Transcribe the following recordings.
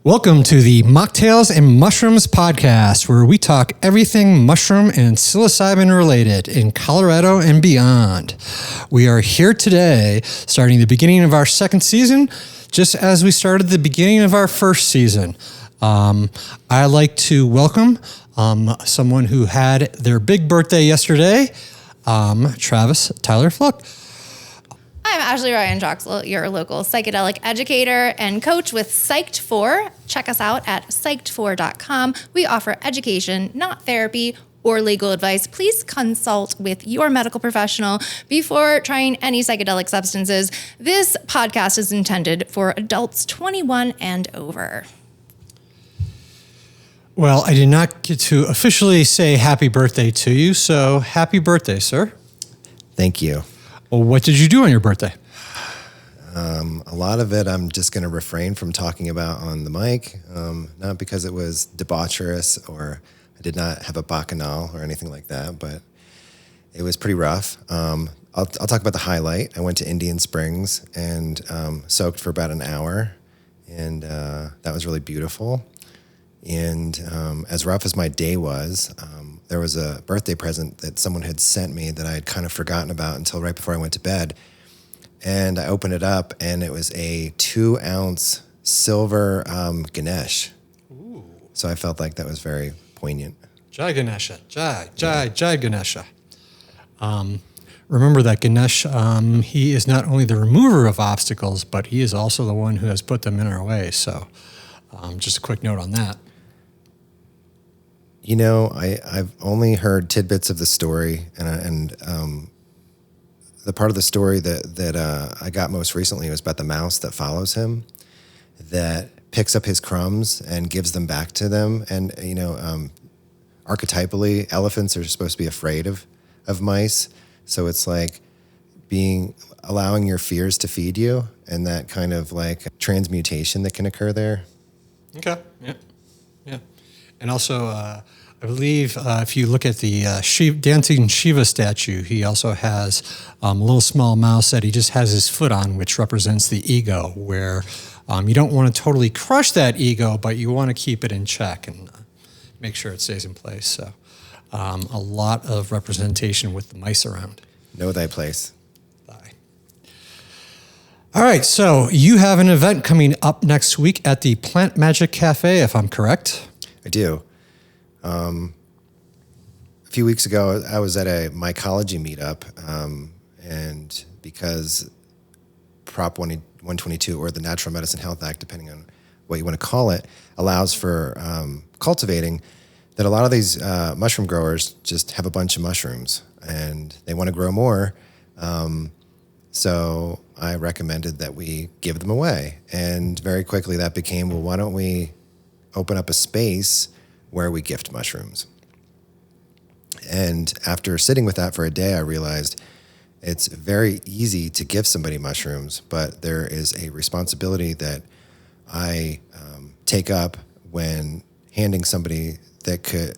Welcome to the Mocktails and Mushrooms podcast, where we talk everything mushroom and psilocybin related in Colorado and beyond. We are here today, starting the beginning of our second season, just as we started the beginning of our first season. I'd like to welcome someone who had their big birthday yesterday, Travis Tyler Fluck. I'm Ashley Ryan Joxel, your local psychedelic educator and coach with Psyched4. Check us out at psyched4.com. We offer education, not therapy or legal advice. Please consult with your medical professional before trying any psychedelic substances. This podcast is intended for adults 21 and over. Well, I did not get to officially say happy birthday to you, so happy birthday, sir. Thank you. Well, what did you do on your birthday? A lot of it I'm just going to refrain from talking about on the mic, not because it was debaucherous or I did not have a bacchanal or anything like that, but it was pretty rough. I'll talk about the highlight. I went to Indian Springs and soaked for about an hour, and that was really beautiful. And as rough as my day was, there was a birthday present that someone had sent me that I had kind of forgotten about until right before I went to bed. And I opened it up, and it was a 2-ounce silver Ganesh. Ooh. So I felt like that was very poignant. Jai Ganesha, Jai Ganesha. Remember that Ganesh, he is not only the remover of obstacles, but he is also the one who has put them in our way. So just a quick note on that. You know, I've only heard tidbits of the story, and the part of the story that I got most recently was about the mouse that follows him, that picks up his crumbs and gives them back to them. And, you know, archetypally, elephants are supposed to be afraid of mice. So it's like allowing your fears to feed you, and that kind of like transmutation that can occur there. Okay, yeah. And also, I believe if you look at the dancing Shiva statue, he also has a little small mouse that he just has his foot on, which represents the ego, where you don't want to totally crush that ego, but you want to keep it in check and make sure it stays in place. So a lot of representation with the mice around. Know thy place. Bye. All right, so you have an event coming up next week at the Plant Magic Cafe, if I'm correct. I do. A few weeks ago, I was at a mycology meetup, and because Prop 122, or the Natural Medicine Health Act, depending on what you want to call it, allows for cultivating, that a lot of these mushroom growers just have a bunch of mushrooms, and they want to grow more. So I recommended that we give them away. And very quickly that became, well, why don't we open up a space where we gift mushrooms? And after sitting with that for a day, I realized it's very easy to give somebody mushrooms, but there is a responsibility that I take up when handing somebody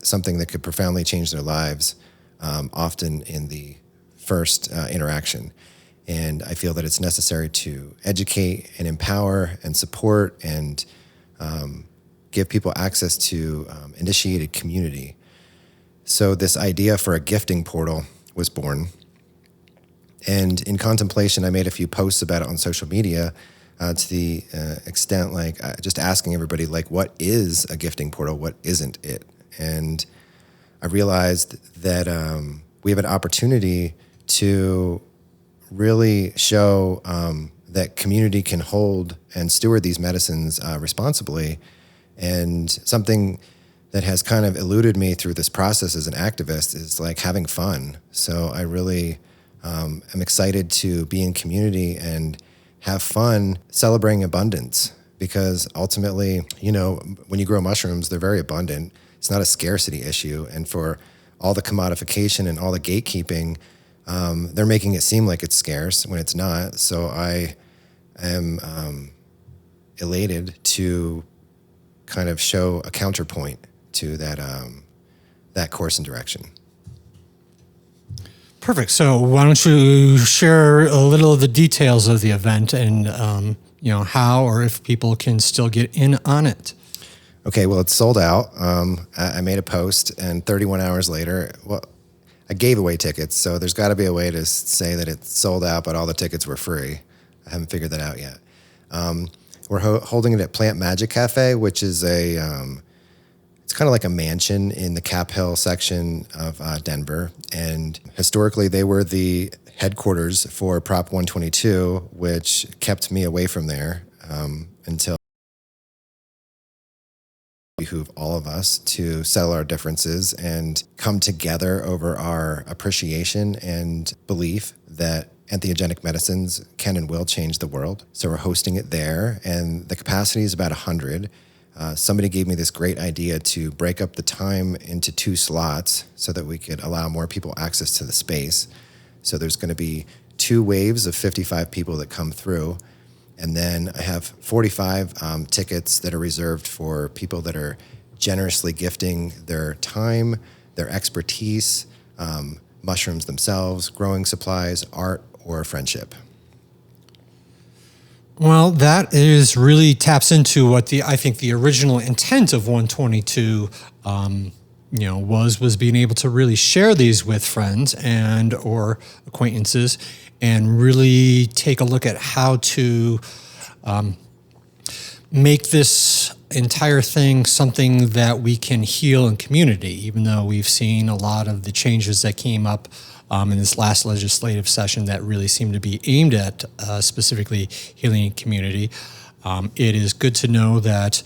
something that could profoundly change their lives, often in the first interaction. And I feel that it's necessary to educate and empower and support and give people access to initiated community. So this idea for a gifting portal was born. And in contemplation, I made a few posts about it on social media to the extent like just asking everybody, like, what is a gifting portal? What isn't it? And I realized that we have an opportunity to really show that community can hold and steward these medicines responsibly. And something that has kind of eluded me through this process as an activist is like having fun. So I really am excited to be in community and have fun celebrating abundance, because ultimately, you know, when you grow mushrooms, they're very abundant. It's not a scarcity issue. And for all the commodification and all the gatekeeping, they're making it seem like it's scarce when it's not. So I am elated to kind of show a counterpoint to that course and direction. Perfect. So why don't you share a little of the details of the event and, how or if people can still get in on it? Okay, well, it's sold out. I made a post, and 31 hours later, I gave away tickets, so there's got to be a way to say that it's sold out, but all the tickets were free. I haven't figured that out yet. We're holding it at Plant Magic Cafe, which is it's kind of like a mansion in the Cap Hill section of Denver. And historically, they were the headquarters for Prop 122, which kept me away from there until it behoove all of us to settle our differences and come together over our appreciation and belief that entheogenic medicines can and will change the world. So we're hosting it there, and the capacity is about 100. Somebody gave me this great idea to break up the time into 2 slots so that we could allow more people access to the space. So there's going to be 2 waves of 55 people that come through. And then I have 45 tickets that are reserved for people that are generously gifting their time, their expertise, mushrooms themselves, growing supplies, art, or friendship. Well, that really taps into what I think the original intent of 122, was being able to really share these with friends and or acquaintances, and really take a look at how to make this entire thing something that we can heal in community. Even though we've seen a lot of the changes that came up in this last legislative session that really seemed to be aimed at specifically healing community. It is good to know that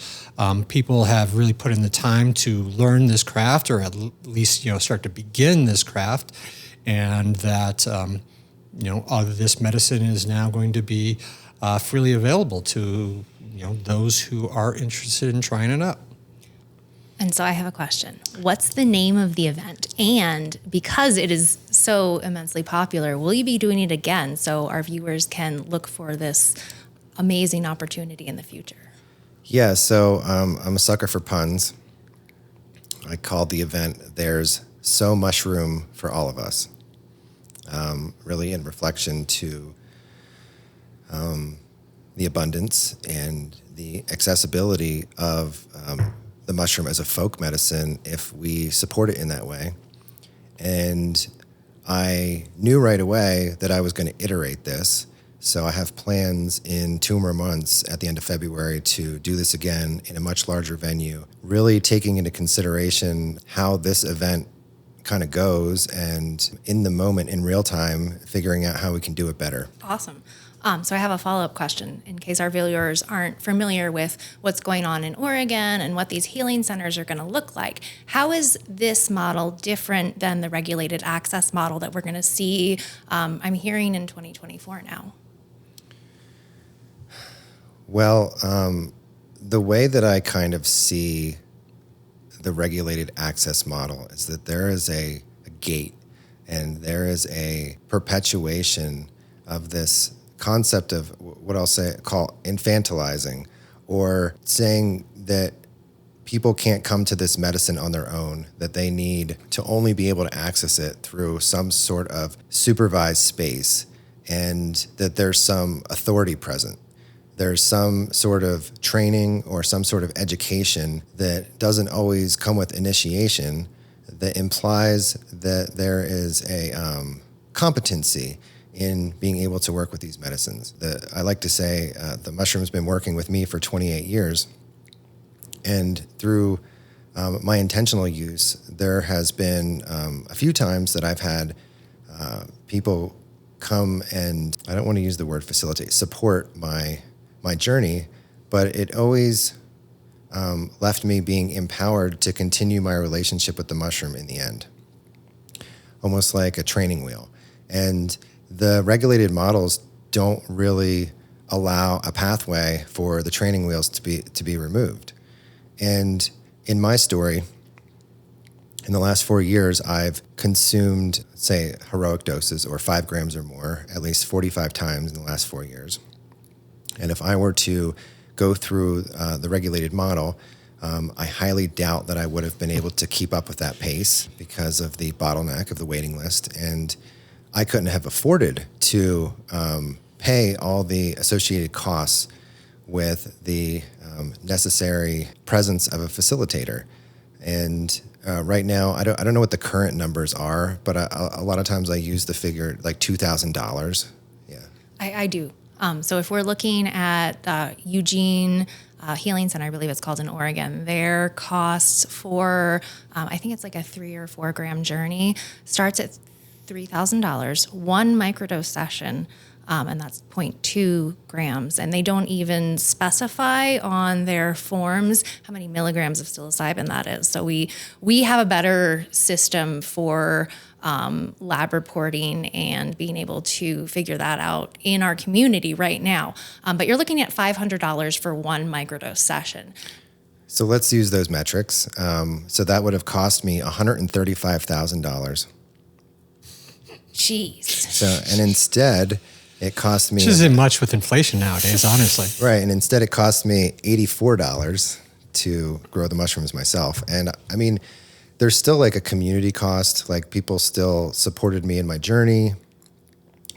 people have really put in the time to learn this craft, or at least start to begin this craft, and that this medicine is now going to be freely available to those who are interested in trying it out. And so I have a question. What's the name of the event? And because it is so immensely popular, will you be doing it again so our viewers can look for this amazing opportunity in the future? Yeah, so I'm a sucker for puns. I called the event "There's So Mushroom for All of Us," really in reflection to the abundance and the accessibility of the mushroom as a folk medicine if we support it in that way. And I knew right away that I was going to iterate this. So I have plans in 2 more months at the end of February to do this again in a much larger venue, really taking into consideration how this event kind of goes, and in the moment, in real time, figuring out how we can do it better. Awesome. So I have a follow-up question in case our viewers aren't familiar with what's going on in Oregon and what these healing centers are going to look like. How is this model different than the regulated access model that we're going to see, I'm hearing, in 2024 now? Well, the way that I kind of see the regulated access model is that there is a gate, and there is a perpetuation of this concept of what I'll call infantilizing, or saying that people can't come to this medicine on their own, that they need to only be able to access it through some sort of supervised space, and that there's some authority present. There's some sort of training or some sort of education that doesn't always come with initiation, that implies that there is a competency in being able to work with these medicines. I like to say the mushroom's been working with me for 28 years. And through my intentional use, there has been a few times that I've had people come and, I don't want to use the word facilitate, support my journey, but it always left me being empowered to continue my relationship with the mushroom in the end, almost like a training wheel. And the regulated models don't really allow a pathway for the training wheels to be removed. And in my story, in the last 4 years, I've consumed, say, heroic doses, or 5 grams or more, at least 45 times in the last 4 years. And if I were to go through the regulated model, I highly doubt that I would have been able to keep up with that pace because of the bottleneck of the waiting list. And I couldn't have afforded to pay all the associated costs with the necessary presence of a facilitator. And right now, I don't know what the current numbers are, but a lot of times I use the figure like $2,000. Yeah, I do. So if we're looking at Eugene Healing Center, I believe it's called, in Oregon, their costs for, I think it's like a 3 or 4 gram journey, starts at $3,000, one microdose session. And that's 0.2 grams. And they don't even specify on their forms how many milligrams of psilocybin that is. So we have a better system for lab reporting and being able to figure that out in our community right now. But you're looking at $500 for one microdose session. So let's use those metrics. So that would have cost me $135,000. Jeez. So, and instead, it cost me... Which isn't much with inflation nowadays, honestly. Right, and instead it cost me $84 to grow the mushrooms myself. And I mean, there's still like a community cost. Like, people still supported me in my journey,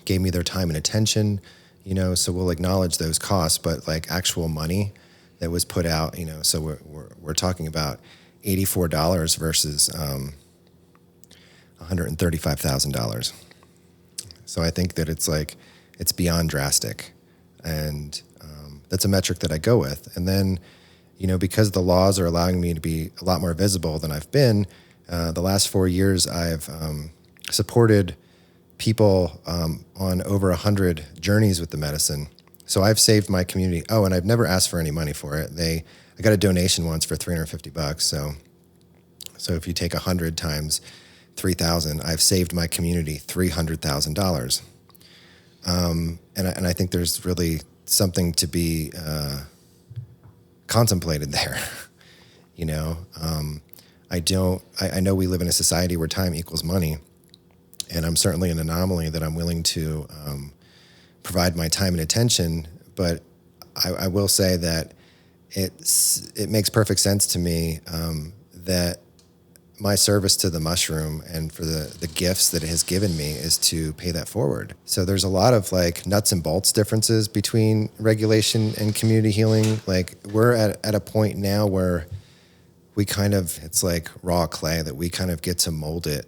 gave me their time and attention, you know, so we'll acknowledge those costs, but like actual money that was put out, you know, so we're talking about $84 versus $135,000. So I think that it's beyond drastic, and that's a metric that I go with. And then, you know, because the laws are allowing me to be a lot more visible than I've been, the last 4 years I've supported people on over 100 journeys with the medicine. So I've saved my community. Oh, and I've never asked for any money for it. I got a donation once for $350. So if you take 100 times 3,000, I've saved my community $300,000. And I think there's really something to be contemplated there. You know, I know we live in a society where time equals money, and I'm certainly an anomaly that I'm willing to provide my time and attention. But I will say that it makes perfect sense to me that my service to the mushroom and for the gifts that it has given me is to pay that forward. So there's a lot of like nuts and bolts differences between regulation and community healing. Like, we're at a point now where we kind of, it's like raw clay that we kind of get to mold it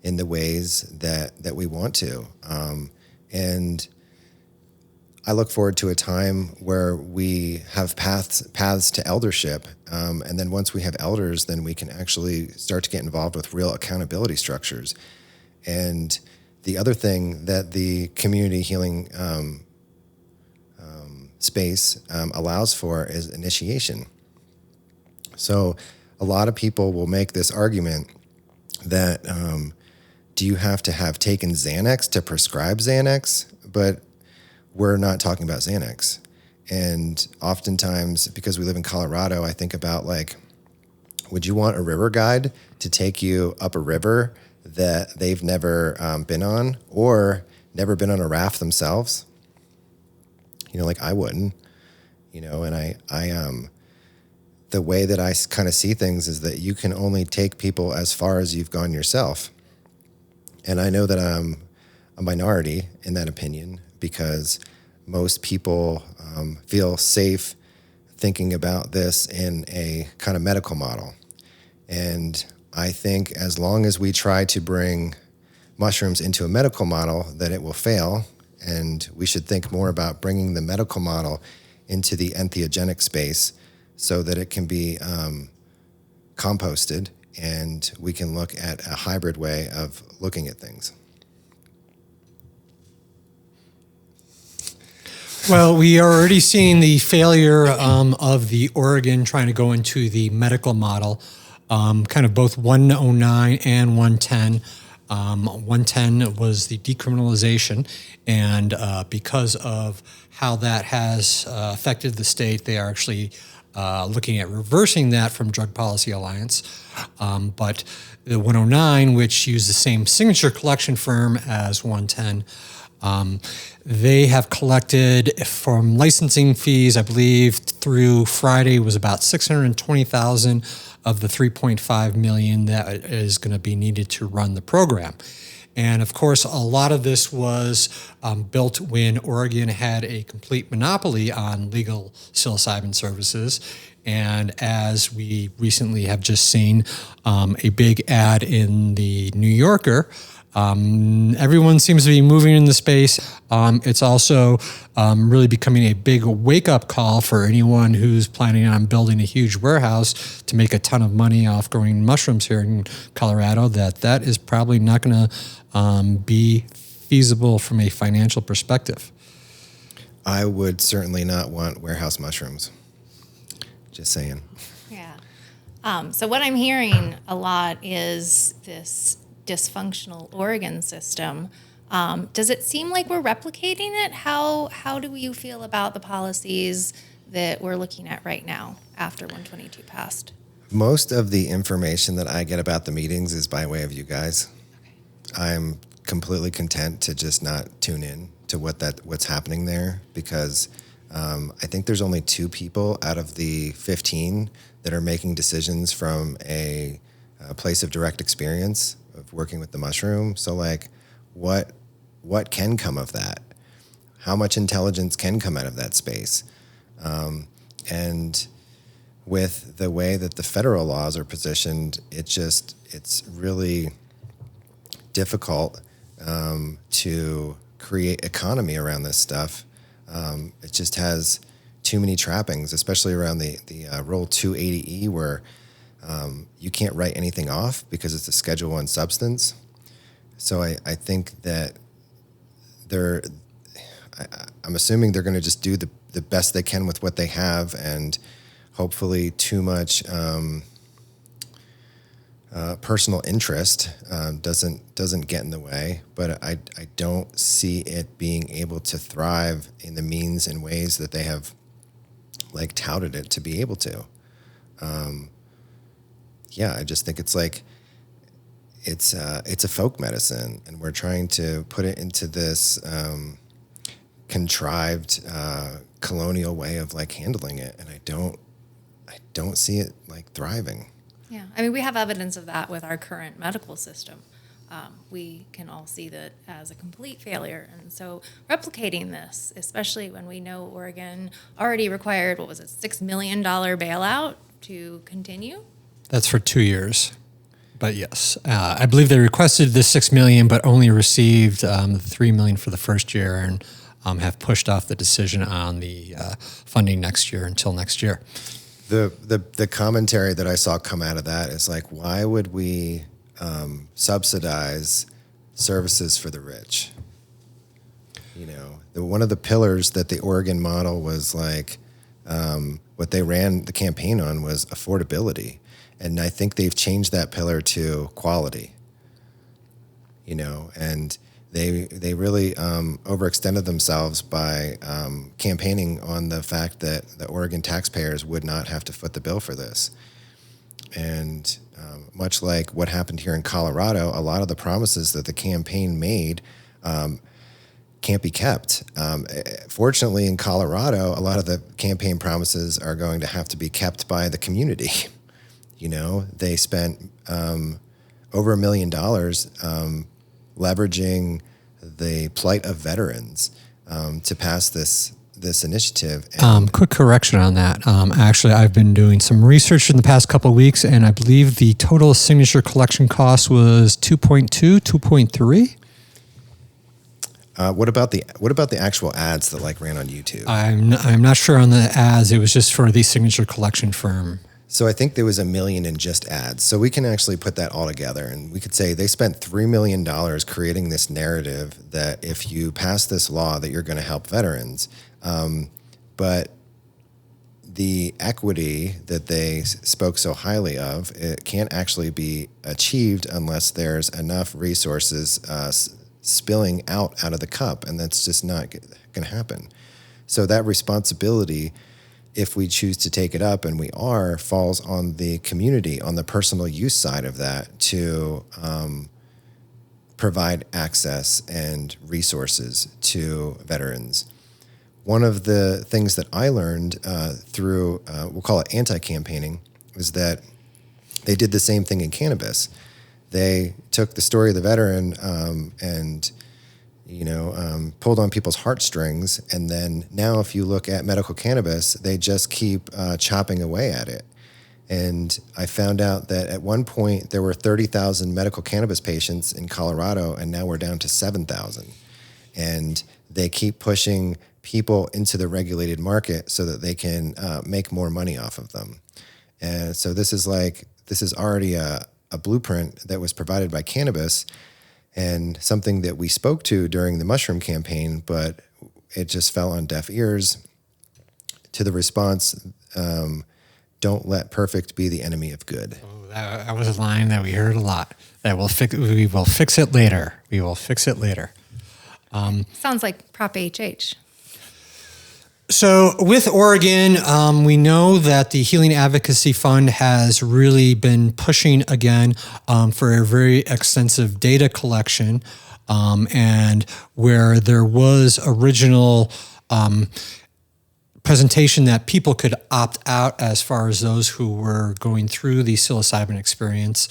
in the ways that we want to. And I look forward to a time where we have paths to eldership. And then once we have elders, then we can actually start to get involved with real accountability structures. And the other thing that the community healing space allows for is initiation. So a lot of people will make this argument that do you have to have taken Xanax to prescribe Xanax? But we're not talking about Xanax. And oftentimes, because we live in Colorado, I think about like, would you want a river guide to take you up a river that they've never been on, or never been on a raft themselves? You know, like, I wouldn't, you know, and I the way that I kind of see things is that you can only take people as far as you've gone yourself. And I know that I'm a minority in that opinion, because most people feel safe thinking about this in a kind of medical model. And I think as long as we try to bring mushrooms into a medical model, that it will fail. And we should think more about bringing the medical model into the entheogenic space so that it can be composted, and we can look at a hybrid way of looking at things. Well, we are already seeing the failure of the Oregon trying to go into the medical model, kind of both 109 and 110. 110 was the decriminalization, and because of how that has affected the state, they are actually looking at reversing that from Drug Policy Alliance. But the 109, which used the same signature collection firm as 110, they have collected from licensing fees, I believe through Friday was about $620,000 of the $3.5 million that is going to be needed to run the program. And of course, a lot of this was built when Oregon had a complete monopoly on legal psilocybin services. And as we recently have just seen a big ad in the New Yorker, everyone seems to be moving in the space. It's also really becoming a big wake-up call for anyone who's planning on building a huge warehouse to make a ton of money off growing mushrooms here in Colorado, that is probably not going to be feasible from a financial perspective. I would certainly not want warehouse mushrooms. Just saying. Yeah. So what I'm hearing a lot is this dysfunctional Oregon system. Does it seem like we're replicating it? How do you feel about the policies that we're looking at right now after 122 passed? Most of the information that I get about the meetings is by way of you guys. Okay. I'm completely content to just not tune in to what's happening there, because I think there's only 2 people out of the 15 that are making decisions from a place of direct experience of working with the mushroom. So like, what can come of that? How much intelligence can come out of that space? And with the way that the federal laws are positioned, it's really difficult to create economy around this stuff. It just has too many trappings, especially around the Rule 280E, where you can't write anything off because it's a Schedule I substance. So I think that I'm assuming they're going to just do the best they can with what they have, and hopefully too much personal interest doesn't get in the way. But I don't see it being able to thrive in the means and ways that they have like touted it to be able to. I just think it's like it's a folk medicine, and we're trying to put it into this contrived colonial way of like handling it, and I don't see it like thriving. Yeah, I mean, we have evidence of that with our current medical system. We can all see that as a complete failure. And so replicating this, especially when we know Oregon already required, $6 million bailout to continue? That's for 2 years. But yes, I believe they requested the $6 million, but only received the $3 million for the first year, and have pushed off the decision on the funding next year until next year. The commentary that I saw come out of that is like, why would we subsidize services for the rich? You know, one of the pillars that the Oregon model was like, what they ran the campaign on was affordability. And I think they've changed that pillar to quality, you know, and they really overextended themselves by campaigning on the fact that the Oregon taxpayers would not have to foot the bill for this. And much like what happened here in Colorado, a lot of the promises that the campaign made can't be kept. Fortunately, in Colorado, a lot of the campaign promises are going to have to be kept by the community. You know, they spent over $1 million leveraging the plight of veterans to pass this initiative. Quick correction on that. Actually, I've been doing some research in the past couple of weeks, and I believe the total signature collection cost was 2.3. What about the actual ads that like ran on YouTube? I'm not sure on the ads. It was just for the signature collection firm. So I think there was $1 million in just ads. So we can actually put that all together, and we could say they spent $3 million creating this narrative that if you pass this law that you're going to help veterans. But the equity that they spoke so highly of, it can't actually be achieved unless there's enough resources spilling out of the cup, and that's just not going to happen. So that responsibility, if we choose to take it up, and we are, falls on the community, on the personal use side of that, to provide access and resources to veterans. One of the things that I learned through, we'll call it anti-campaigning, is that they did the same thing in cannabis. they took the story of the veteran and pulled on people's heartstrings. And then now if you look at medical cannabis, they just keep chopping away at it. And I found out that at one point there were 30,000 medical cannabis patients in Colorado, and now we're down to 7,000. And they keep pushing people into the regulated market so that they can make more money off of them. And so this is already a blueprint that was provided by cannabis, and something that we spoke to during the mushroom campaign, but it just fell on deaf ears to the response, don't let perfect be the enemy of good. Oh, that was a line that we heard a lot. That we will fix it later. We will fix it later. Sounds like Prop HH. So with Oregon, we know that the Healing Advocacy Fund has really been pushing again for a very extensive data collection, and where there was original presentation that people could opt out as far as those who were going through the psilocybin experience.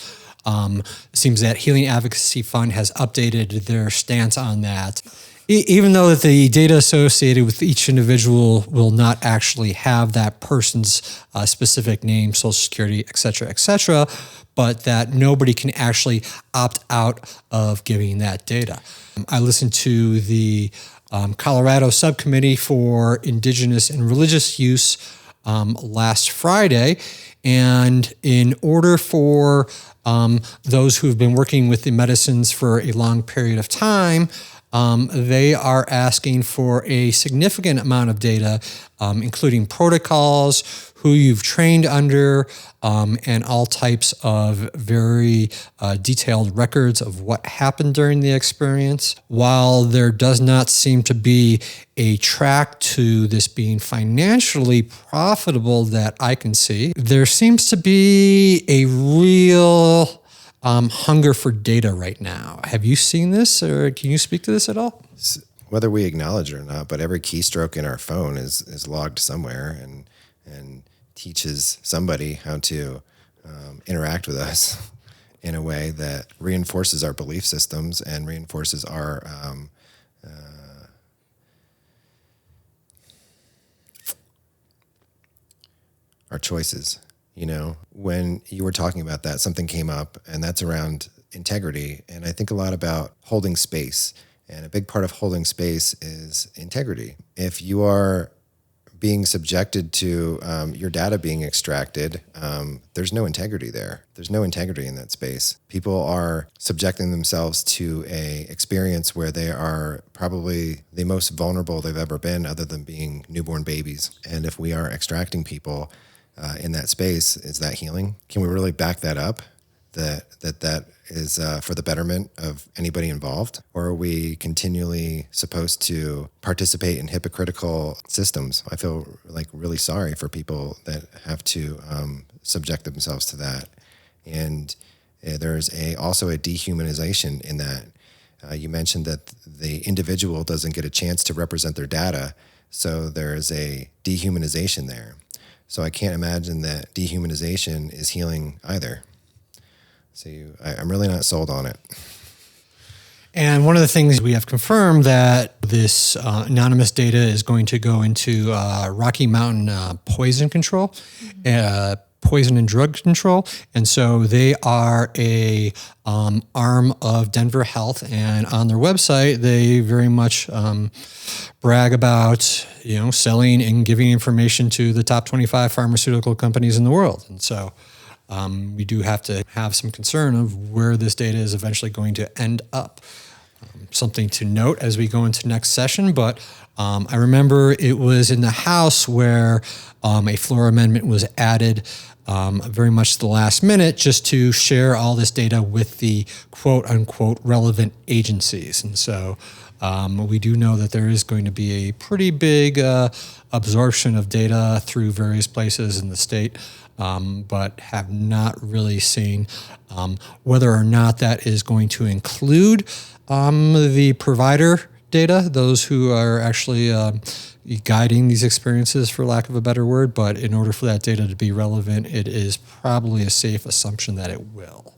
It seems that Healing Advocacy Fund has updated their stance on that. Even though the data associated with each individual will not actually have that person's specific name, social security, et cetera, but that nobody can actually opt out of giving that data. I listened to the Colorado Subcommittee for Indigenous and Religious Use last Friday, and in order for those who have been working with the medicines for a long period of time, they are asking for a significant amount of data, including protocols, who you've trained under, and all types of very detailed records of what happened during the experience. While there does not seem to be a track to this being financially profitable that I can see, there seems to be a real hunger for data right now. Have you seen this, or can you speak to this at all? Whether we acknowledge it or not, but every keystroke in our phone is logged somewhere and teaches somebody how to interact with us in a way that reinforces our belief systems and reinforces our choices. When you were talking about that, something came up, and that's around integrity. And I think a lot about holding space. And a big part of holding space is integrity. If you are being subjected to your data being extracted, there's no integrity there. There's no integrity in that space. People are subjecting themselves to a experience where they are probably the most vulnerable they've ever been, other than being newborn babies. And if we are extracting people in that space, is that healing? Can we really back that up? That is for the betterment of anybody involved? Or are we continually supposed to participate in hypocritical systems? I feel like really sorry for people that have to subject themselves to that. And there's also a dehumanization in that. You mentioned that the individual doesn't get a chance to represent their data, so there is a dehumanization there. So I can't imagine that dehumanization is healing either. So I'm really not sold on it. And one of the things we have confirmed that this anonymous data is going to go into Rocky Mountain poison control, poison and drug control. And so they are a arm of Denver Health, and on their website, they very much brag about, selling and giving information to the top 25 pharmaceutical companies in the world. And so we do have to have some concern of where this data is eventually going to end up. Something to note as we go into next session, but I remember it was in the House where a floor amendment was added very much the last minute, just to share all this data with the quote unquote relevant agencies. And so we do know that there is going to be a pretty big absorption of data through various places in the state, but have not really seen whether or not that is going to include the provider data, those who are actually guiding these experiences, for lack of a better word. But in order for that data to be relevant, it is probably a safe assumption that it will.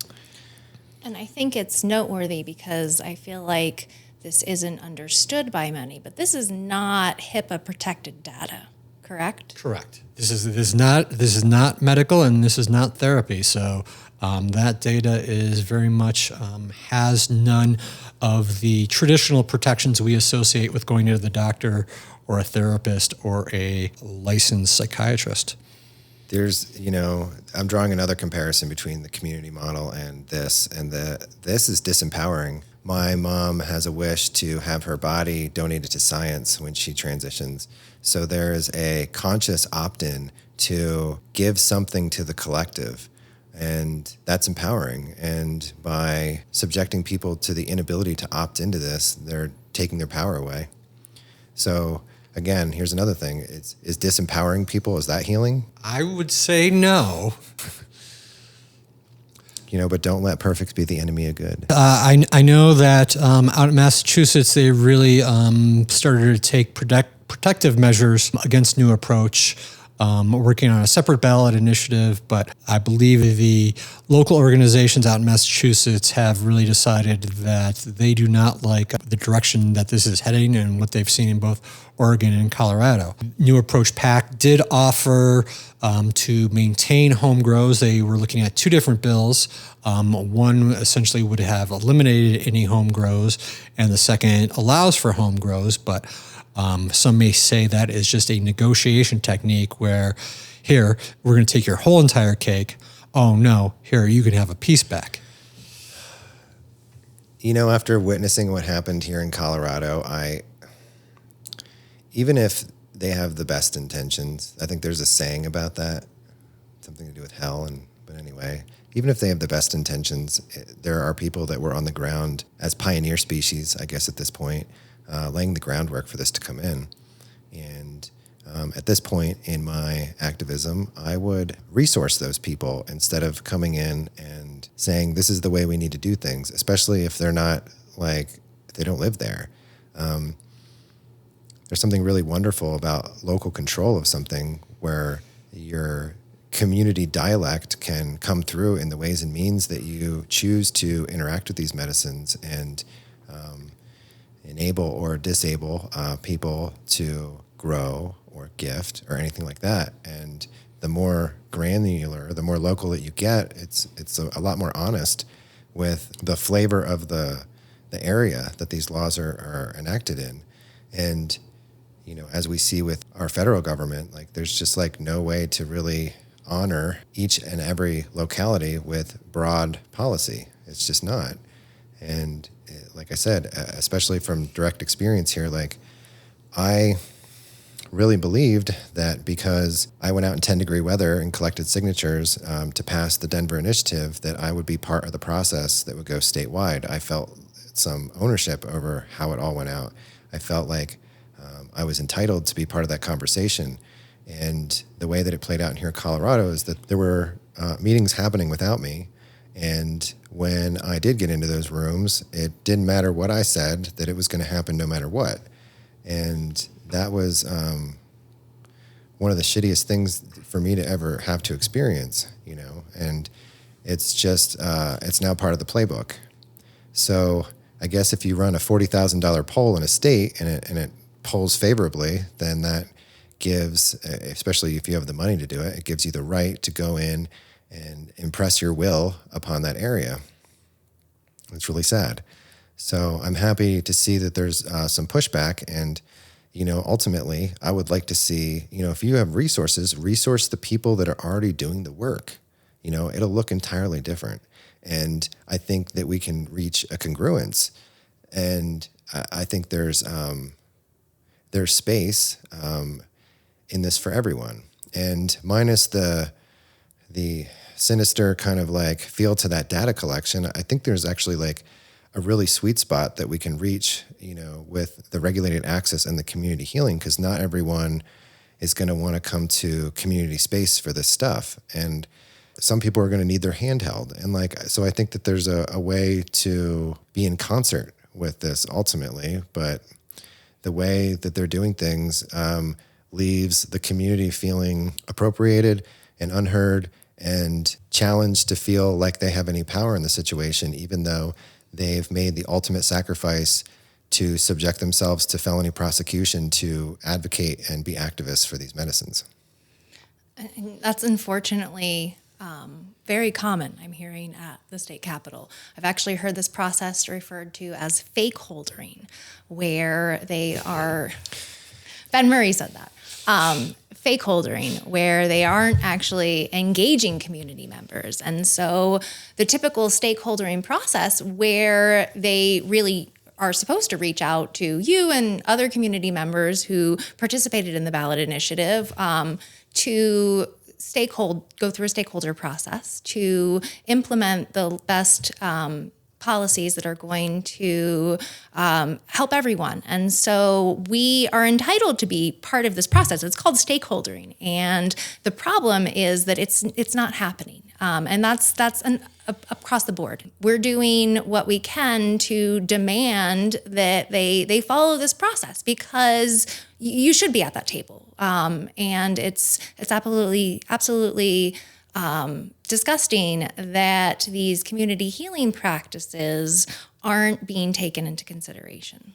And I think it's noteworthy because I feel like this isn't understood by many, but this is not HIPAA protected data, correct? Correct. This is not medical, and this is not therapy. So that data is very much has none of the traditional protections we associate with going to the doctor or a therapist or a licensed psychiatrist. There's, I'm drawing another comparison between the community model and this, and this is disempowering. My mom has a wish to have her body donated to science when she transitions. So there's a conscious opt-in to give something to the collective, and that's empowering. And by subjecting people to the inability to opt into this, they're taking their power away. So again, here's another thing. Is disempowering people, is that healing? I would say no. But don't let perfect be the enemy of good. I know that out in Massachusetts, they really started to take protective measures against New Approach, working on a separate ballot initiative. But I believe the local organizations out in Massachusetts have really decided that they do not like the direction that this is heading and what they've seen in both Oregon and Colorado. New Approach PAC did offer to maintain home grows. They were looking at two different bills. One essentially would have eliminated any home grows, and the second allows for home grows. But some may say that is just a negotiation technique where, here, we're going to take your whole entire cake. Oh, no, here, you can have a piece back. After witnessing what happened here in Colorado, even if they have the best intentions, I think there's a saying about that, something to do with hell. But anyway, even if they have the best intentions, there are people that were on the ground as pioneer species, I guess at this point, laying the groundwork for this to come in. And at this point in my activism, I would resource those people instead of coming in and saying, this is the way we need to do things, especially if they're not if they don't live there. There's something really wonderful about local control of something where your community dialect can come through in the ways and means that you choose to interact with these medicines and enable or disable people to grow or gift or anything like that. And the more granular, the more local that you get, it's a lot more honest with the flavor of the area that these laws are enacted in. And as we see with our federal government, there's just no way to really honor each and every locality with broad policy. It's just not. And like I said, especially from direct experience here, I really believed that because I went out in 10-degree weather and collected signatures to pass the Denver initiative, that I would be part of the process that would go statewide. I felt some ownership over how it all went out. I felt like I was entitled to be part of that conversation. And the way that it played out in here in Colorado is that there were meetings happening without me. And when I did get into those rooms, it didn't matter what I said, that it was going to happen no matter what. And that was one of the shittiest things for me to ever have to experience, and it's just, it's now part of the playbook. So I guess if you run a $40,000 poll in a state and it polls favorably, then that gives, especially if you have the money to do it, it gives you the right to go in and impress your will upon that area. It's really sad. So I'm happy to see that there's some pushback, and ultimately I would like to see, if you have resources, resource the people that are already doing the work. It'll look entirely different. And I think that we can reach a congruence. And I think there's space in this for everyone. And minus the sinister kind of feel to that data collection, I think there's actually a really sweet spot that we can reach, with the regulated access and the community healing, because not everyone is going to want to come to community space for this stuff. And some people are going to need their hand held. And so I think that there's a way to be in concert with this ultimately, but the way that they're doing things leaves the community feeling appropriated and unheard and challenged to feel like they have any power in the situation, even though they've made the ultimate sacrifice to subject themselves to felony prosecution to advocate and be activists for these medicines. And that's unfortunately very common, I'm hearing, at the state capitol. I've actually heard this process referred to as fake holdering, where they are, Ben Murray said that, fake holdering, where they aren't actually engaging community members. And so the typical stakeholdering process, where they really are supposed to reach out to you and other community members who participated in the ballot initiative, to go through a stakeholder process to implement the best policies that are going to help everyone. And so we are entitled to be part of this process. It's called stakeholdering. And the problem is that it's not happening. And that's across the board. We're doing what we can to demand that they follow this process, because you should be at that table. And it's absolutely disgusting that these community healing practices aren't being taken into consideration.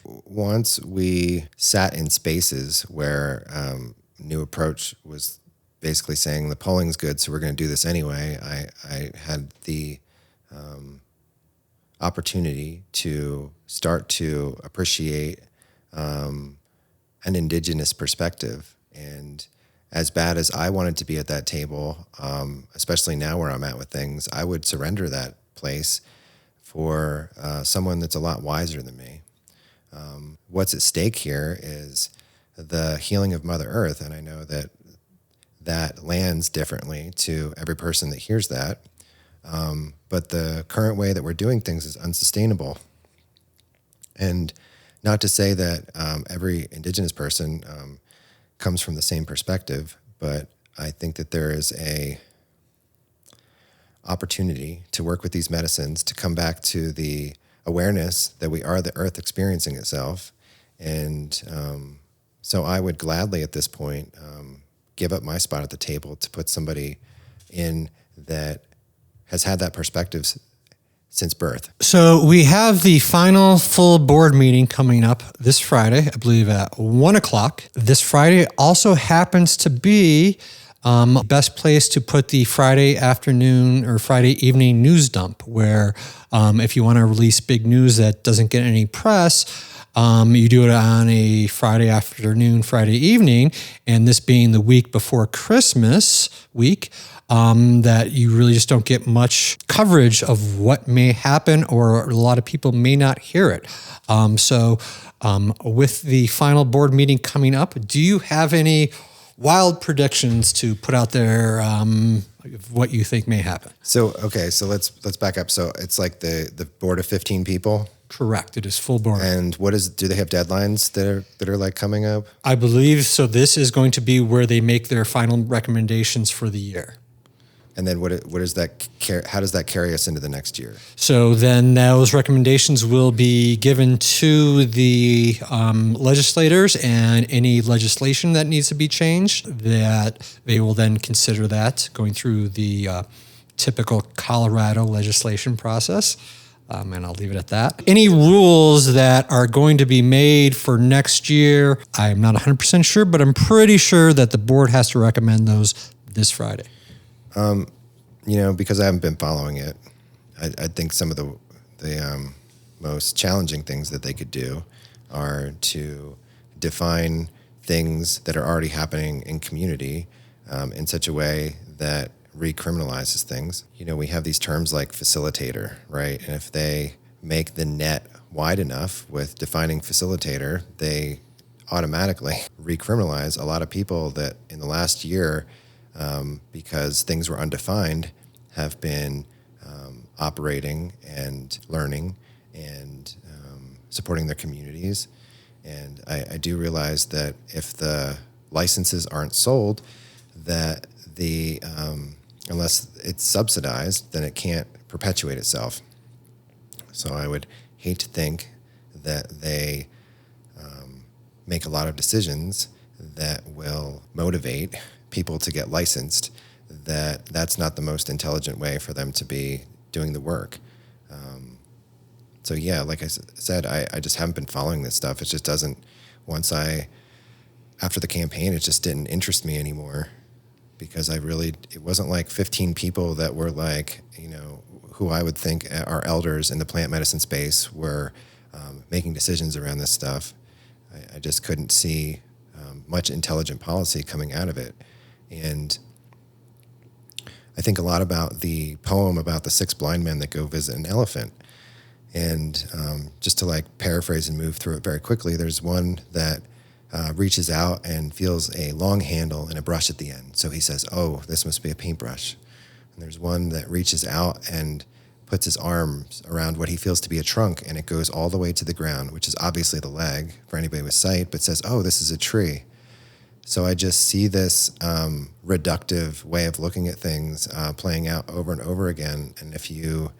Once we sat in spaces where New Approach was basically saying the polling's good, so we're going to do this anyway, I had the opportunity to start to appreciate an indigenous perspective. And as bad as I wanted to be at that table, especially now where I'm at with things, I would surrender that place for someone that's a lot wiser than me. What's at stake here is the healing of Mother Earth, and I know that lands differently to every person that hears that. But the current way that we're doing things is unsustainable. And not to say that every indigenous person comes from the same perspective, but I think that there is a opportunity to work with these medicines to come back to the awareness that we are the earth experiencing itself. And so I would gladly at this point give up my spot at the table to put somebody in that has had that perspective since birth. So we have the final full board meeting coming up this Friday, I believe at 1:00. This Friday also happens to be best place to put the Friday afternoon or Friday evening news dump, where if you want to release big news that doesn't get any press, you do it on a Friday afternoon, Friday evening, and this being the week before Christmas week, that you really just don't get much coverage of what may happen, or a lot of people may not hear it. So with the final board meeting coming up, do you have any wild predictions to put out there of what you think may happen? So let's back up. So it's like the board of 15 people? Correct. It is full board. And do they have deadlines that are like coming up? I believe so. This is going to be where they make their final recommendations for the year. And then what is that? How does that carry us into the next year? So then those recommendations will be given to the legislators, and any legislation that needs to be changed, that they will then consider that going through the typical Colorado legislation process. And I'll leave it at that. Any rules that are going to be made for next year, I'm not 100% sure, but I'm pretty sure that the board has to recommend those this Friday. Because I haven't been following it, I think some of the most challenging things that they could do are to define things that are already happening in community in such a way that recriminalizes things. We have these terms like facilitator, right? And if they make the net wide enough with defining facilitator, they automatically recriminalize a lot of people that in the last year, because things were undefined, have been operating and learning and supporting their communities. And I do realize that if the licenses aren't sold, that unless it's subsidized, then it can't perpetuate itself. So I would hate to think that they make a lot of decisions that will motivate people to get licensed that's not the most intelligent way for them to be doing the work. So yeah, like I said, I just haven't been following this stuff. It just doesn't, after the campaign, it just didn't interest me anymore, because it wasn't like 15 people that were like, who I would think are elders in the plant medicine space were making decisions around this stuff. I just couldn't see much intelligent policy coming out of it. And I think a lot about the poem about the 6 blind men that go visit an elephant. And just to like paraphrase and move through it very quickly, there's one that reaches out and feels a long handle and a brush at the end. So he says, oh, this must be a paintbrush. And there's one that reaches out and puts his arms around what he feels to be a trunk, and it goes all the way to the ground, which is obviously the leg for anybody with sight, but says, oh, this is a tree. So I just see this reductive way of looking at things playing out over and over again. And if you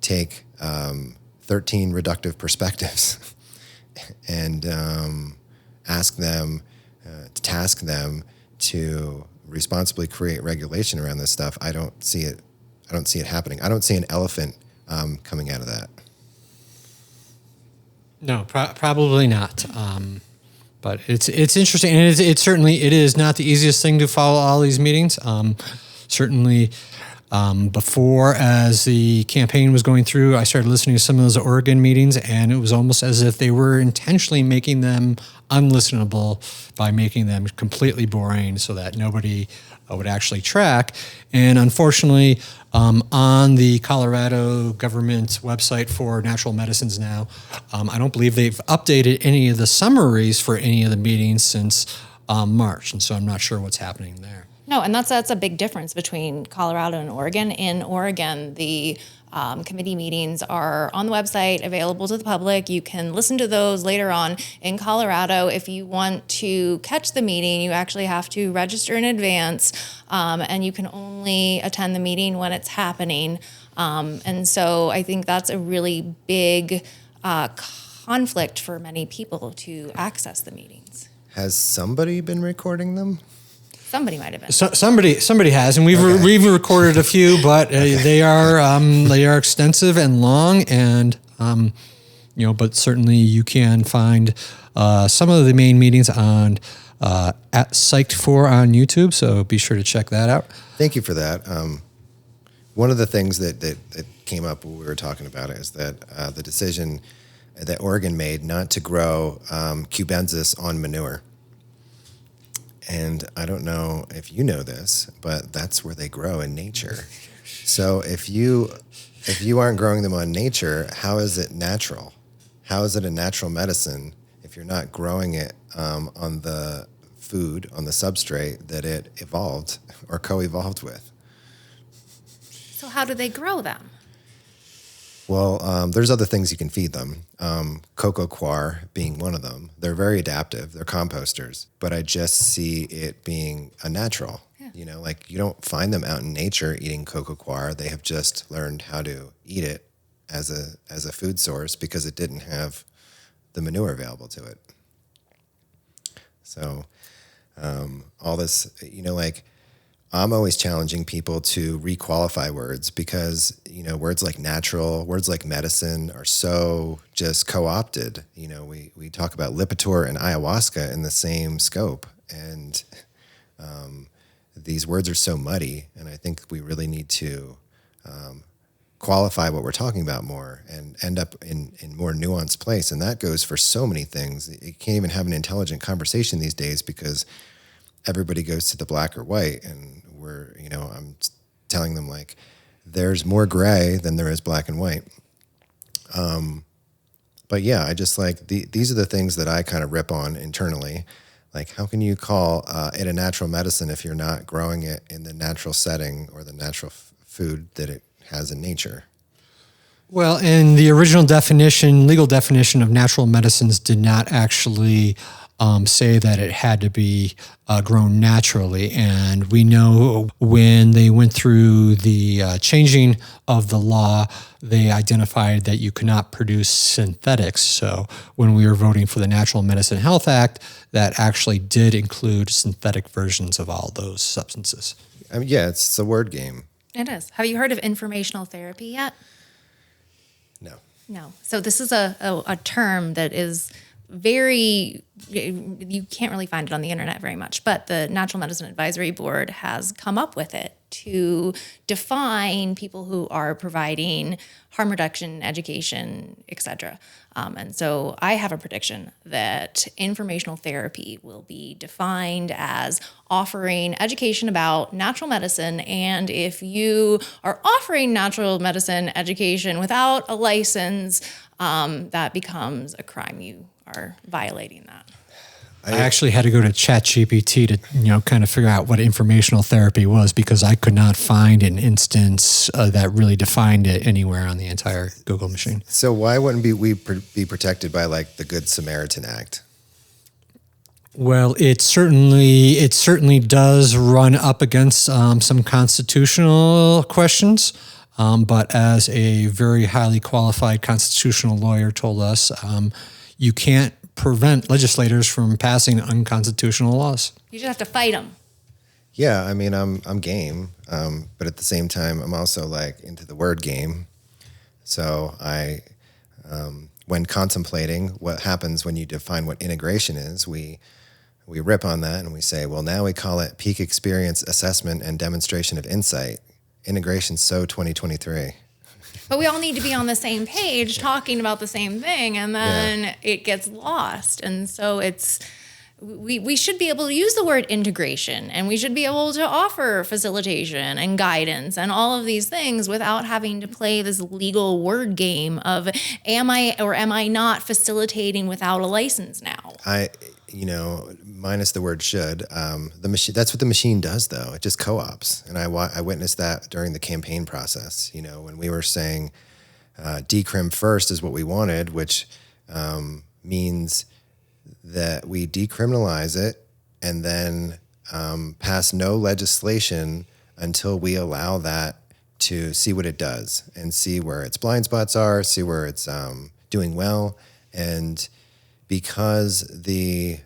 take 13 reductive perspectives and task them to responsibly create regulation around this stuff, I don't see it happening. I don't see an elephant coming out of that. No, probably not. But it's interesting, and it certainly is not the easiest thing to follow all these meetings. Certainly, before, as the campaign was going through, I started listening to some of those Oregon meetings, and it was almost as if they were intentionally making them unlistenable by making them completely boring so that nobody would actually track. And unfortunately, on the Colorado government website for natural medicines now, I don't believe they've updated any of the summaries for any of the meetings since March. And so I'm not sure what's happening there. No, and that's a big difference between Colorado and Oregon. In Oregon, the committee meetings are on the website, available to the public. You can listen to those later on. In Colorado, if you want to catch the meeting, you actually have to register in advance, and you can only attend the meeting when it's happening. And so I think that's a really big conflict for many people to access the meetings. Has somebody been recording them? Somebody might have been. Somebody has, and we've recorded a few, but they are extensive and long, and but certainly you can find some of the main meetings on at Psyched4 on YouTube. So be sure to check that out. Thank you for that. One of the things that came up when we were talking about it is that the decision that Oregon made not to grow cubensis on manure. And I don't know if you know this, but that's where they grow in nature. So if you aren't growing them on nature, how is it natural? How is it a natural medicine if you're not growing it on the food, on the substrate that it evolved or co-evolved with? So how do they grow them? Well, there's other things you can feed them. Cocoa coir being one of them. They're very adaptive. They're composters. But I just see it being a natural. Yeah. Like you don't find them out in nature eating cocoa coir. They have just learned how to eat it as a food source because it didn't have the manure available to it. So all this, like I'm always challenging people to requalify words because, words like natural, words like medicine are so just co-opted. We talk about Lipitor and ayahuasca in the same scope. And these words are so muddy. And I think we really need to qualify what we're talking about more and end up in more nuanced place. And that goes for so many things. You can't even have an intelligent conversation these days because everybody goes to the black or white, and I'm telling them like, there's more gray than there is black and white. But yeah, I just like these are the things that I kind of rip on internally. Like, how can you call it a natural medicine if you're not growing it in the natural setting or the natural food that it has in nature? Well, and the original legal definition of natural medicines did not actually say that it had to be grown naturally. And we know when they went through the changing of the law, they identified that you could not produce synthetics. So when we were voting for the Natural Medicine Health Act, that actually did include synthetic versions of all those substances. I mean, yeah, it's a word game. It is. Have you heard of informational therapy yet? No. No. So this is a term that is very, you can't really find it on the internet very much, but the Natural Medicine Advisory Board has come up with it to define people who are providing harm reduction, education, etc. And so I have a prediction that informational therapy will be defined as offering education about natural medicine. And if you are offering natural medicine education without a license, that becomes a crime. You are violating that. I actually had to go to ChatGPT to, kind of figure out what informational therapy was because I could not find an instance that really defined it anywhere on the entire Google machine. So why wouldn't we be protected by like the Good Samaritan Act? Well, it certainly does run up against some constitutional questions. But as a very highly qualified constitutional lawyer told us, you can't prevent legislators from passing unconstitutional laws. You just have to fight them. Yeah, I mean, I'm game, but at the same time, I'm also like into the word game. So I, when contemplating what happens when you define what integration is, we rip on that and we say, well, now we call it peak experience assessment and demonstration of insight. Integration's so 2023. But we all need to be on the same page talking about the same thing, and then it gets lost. And so we should be able to use the word integration, and we should be able to offer facilitation and guidance and all of these things without having to play this legal word game of am I or am I not facilitating without a license now? Minus the word should, the machine, that's what the machine does though. It just co-ops. And I witnessed that during the campaign process, when we were saying decrim first is what we wanted, which means that we decriminalize it and then pass no legislation until we allow that to see what it does and see where its blind spots are, see where it's doing well. And because the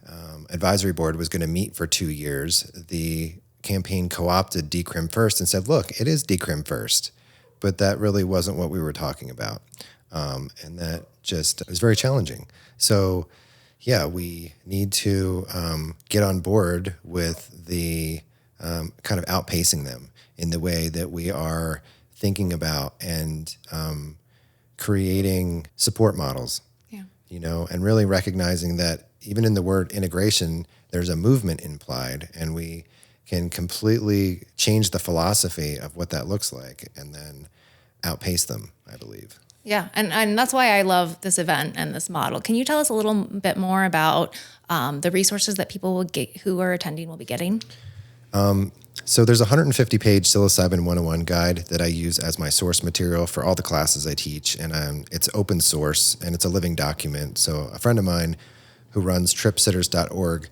advisory board was going to meet for 2 years, the campaign co-opted decrim first and said, look, it is decrim first, but that really wasn't what we were talking about. And that just was very challenging. So yeah, we need to get on board with the kind of outpacing them in the way that we are thinking about and creating support models. And really recognizing that even in the word integration, there's a movement implied, and we can completely change the philosophy of what that looks like and then outpace them, I believe. Yeah, and that's why I love this event and this model. Can you tell us a little bit more about the resources that people will get who are attending will be getting? So there's a 150-page psilocybin 101 guide that I use as my source material for all the classes I teach, and it's open source, and it's a living document. So a friend of mine who runs tripsitters.org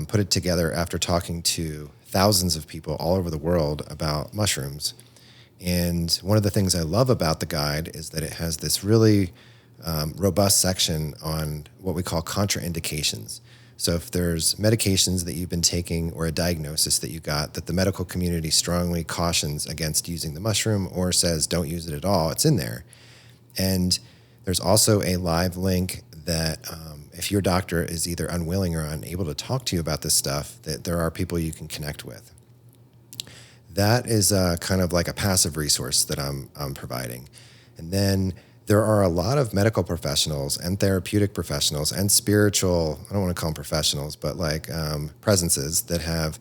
put it together after talking to thousands of people all over the world about mushrooms. And one of the things I love about the guide is that it has this really robust section on what we call contraindications. So if there's medications that you've been taking or a diagnosis that you got that the medical community strongly cautions against using the mushroom or says don't use it at all, it's in there. And there's also a live link that if your doctor is either unwilling or unable to talk to you about this stuff, that there are people you can connect with. That is kind of like a passive resource that I'm providing. And then there are a lot of medical professionals and therapeutic professionals and spiritual, I don't want to call them professionals, but like presences that have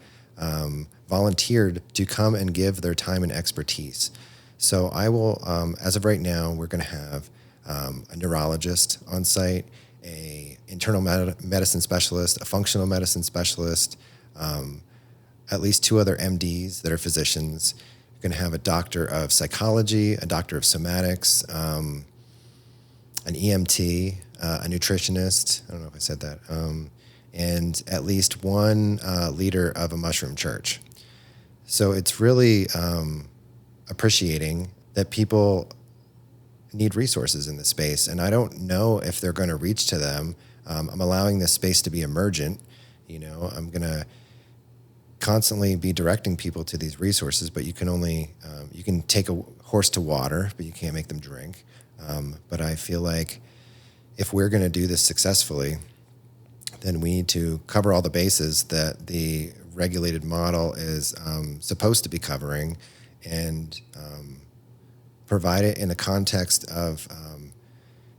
volunteered to come and give their time and expertise. So I will, as of right now, we're going to have a neurologist on site, a internal medicine specialist, a functional medicine specialist, at least 2 other MDs that are physicians. You're going to have a doctor of psychology, a doctor of somatics, an EMT, a nutritionist, I don't know if I said that, and at least 1 leader of a mushroom church. So it's really appreciating that people need resources in this space, and I don't know if they're going to reach to them. I'm allowing this space to be emergent. I'm going to constantly be directing people to these resources, but you can only, you can take a horse to water, but you can't make them drink. But I feel like if we're going to do this successfully, then we need to cover all the bases that the regulated model is supposed to be covering, and provide it in a context of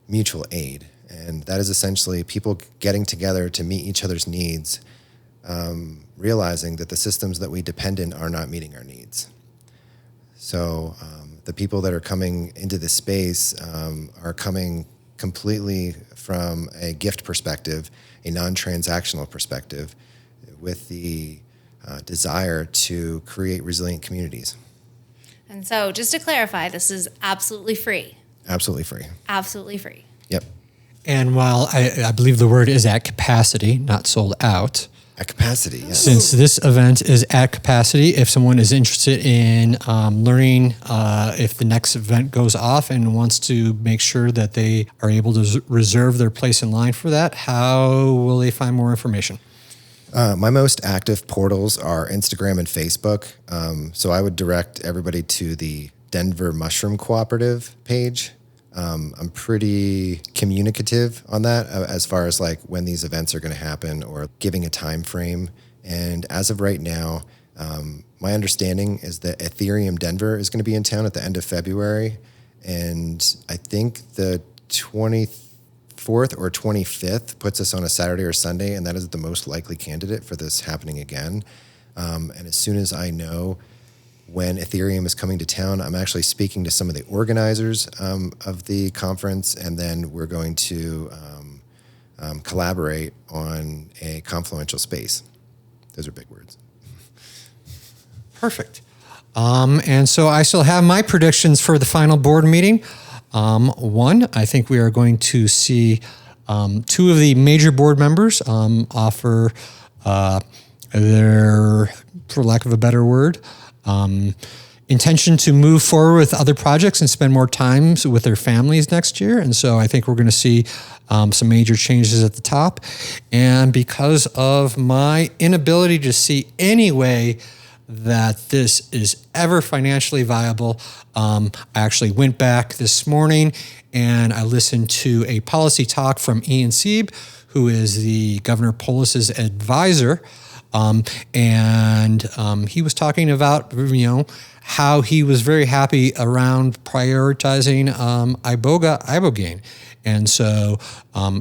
mutual aid. And that is essentially people getting together to meet each other's needs, realizing that the systems that we depend in are not meeting our needs. So the people that are coming into this space are coming completely from a gift perspective, a non-transactional perspective, with the desire to create resilient communities. And so just to clarify, this is absolutely free. Absolutely free. Absolutely free. Yep. And while I believe the word is at capacity, not sold out. At capacity, yes. Since this event is at capacity, if someone is interested in learning if the next event goes off and wants to make sure that they are able to reserve their place in line for that, how will they find more information? My most active portals are Instagram and Facebook. So I would direct everybody to the Denver Mushroom Cooperative page. I'm pretty communicative on that as far as like when these events are going to happen or giving a time frame. And as of right now, my understanding is that Ethereum Denver is going to be in town at the end of February. And I think the 24th or 25th puts us on a Saturday or Sunday, and that is the most likely candidate for this happening again. And as soon as I know when Ethereum is coming to town, I'm actually speaking to some of the organizers of the conference, and then we're going to collaborate on a confluential space. Those are big words. Perfect. And so I still have my predictions for the final board meeting. One, I think we are going to see two of the major board members offer their, for lack of a better word, intention to move forward with other projects and spend more time with their families next year. And so I think we're going to see some major changes at the top. And because of my inability to see any way that this is ever financially viable, I actually went back this morning and I listened to a policy talk from Ian Sieb, who is the Governor Polis's advisor. And he was talking about, how he was very happy around prioritizing Iboga. And so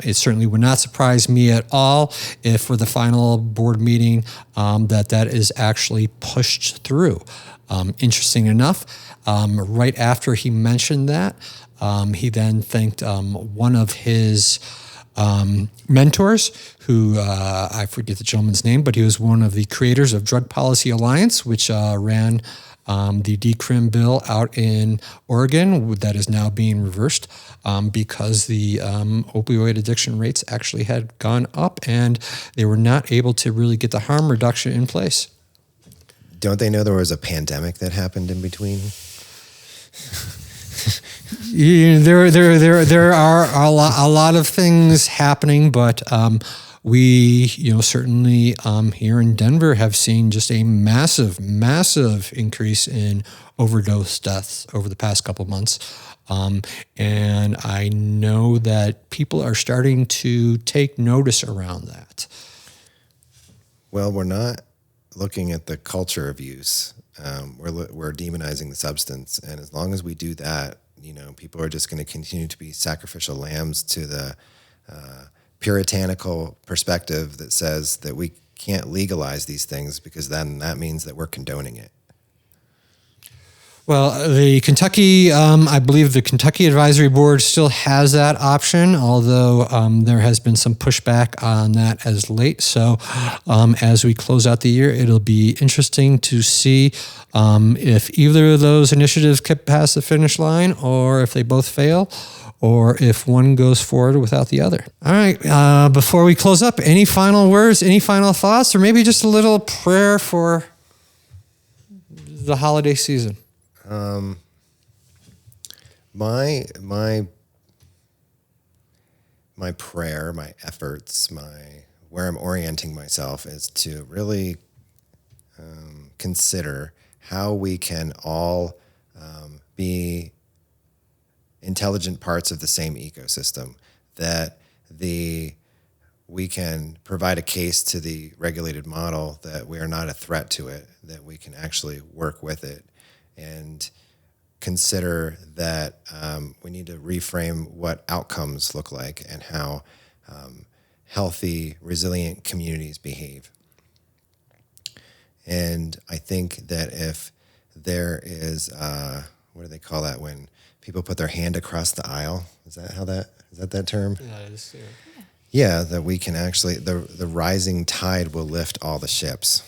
it certainly would not surprise me at all if for the final board meeting that is actually pushed through. Interesting enough, right after he mentioned that, he then thanked one of his mentors, who I forget the gentleman's name, but he was one of the creators of Drug Policy Alliance, which ran the decrim bill out in Oregon that is now being reversed because the opioid addiction rates actually had gone up and they were not able to really get the harm reduction in place. Don't they know there was a pandemic that happened in between? There are a lot of things happening, but we certainly here in Denver have seen just a massive increase in overdose deaths over the past couple of months, and I know that people are starting to take notice around that. Well, we're not looking at the culture of use. We're demonizing the substance, and as long as we do that, people are just going to continue to be sacrificial lambs to the puritanical perspective that says that we can't legalize these things because then that means that we're condoning it. Well, the Kentucky, I believe the Kentucky Advisory Board still has that option, although there has been some pushback on that as late. So as we close out the year, it'll be interesting to see if either of those initiatives get past the finish line or if they both fail, or if one goes forward without the other. All right, before we close up, any final words, any final thoughts, or maybe just a little prayer for the holiday season? My prayer, my efforts, where I'm orienting myself is to really consider how we can all be intelligent parts of the same ecosystem, that we can provide a case to the regulated model that we are not a threat to it, that we can actually work with it, and consider that we need to reframe what outcomes look like and how healthy, resilient communities behave. And I think that if there is, what do they call that when people put their hand across the aisle? Is that that term? Yeah, it is, yeah. Yeah, that we can actually, the rising tide will lift all the ships.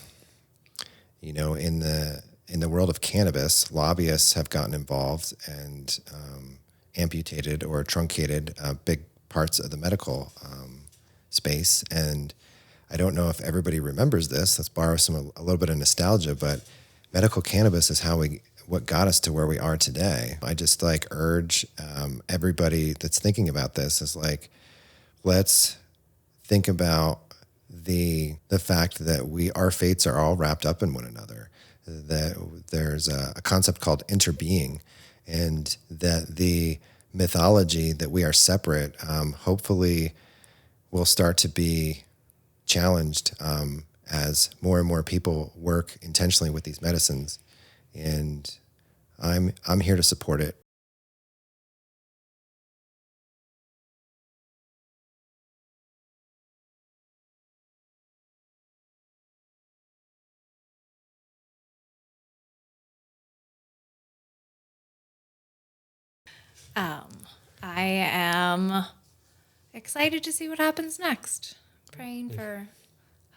In the world of cannabis, lobbyists have gotten involved and amputated or truncated big parts of the medical space. And I don't know if everybody remembers this. Let's borrow a little bit of nostalgia, but medical cannabis is what got us to where we are today. I just urge everybody that's thinking about this is let's think about the fact that our fates are all wrapped up in one another, that there's a concept called interbeing, and that the mythology that we are separate hopefully will start to be challenged as more and more people work intentionally with these medicines. And I'm here to support it. I am excited to see what happens next. Praying for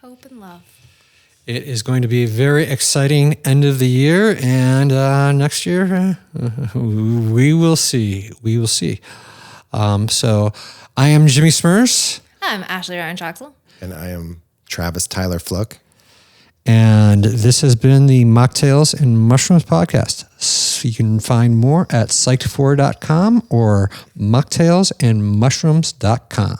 hope and love. It is going to be a very exciting end of the year, and next year we will see. We will see. So I am Jimmy Smurs. I'm Ashley Ryan Troxel. And I am Travis Tyler Fluck. And this has been the Mocktails and Mushrooms podcast. So you can find more at psyched4.com or mocktailsandmushrooms.com.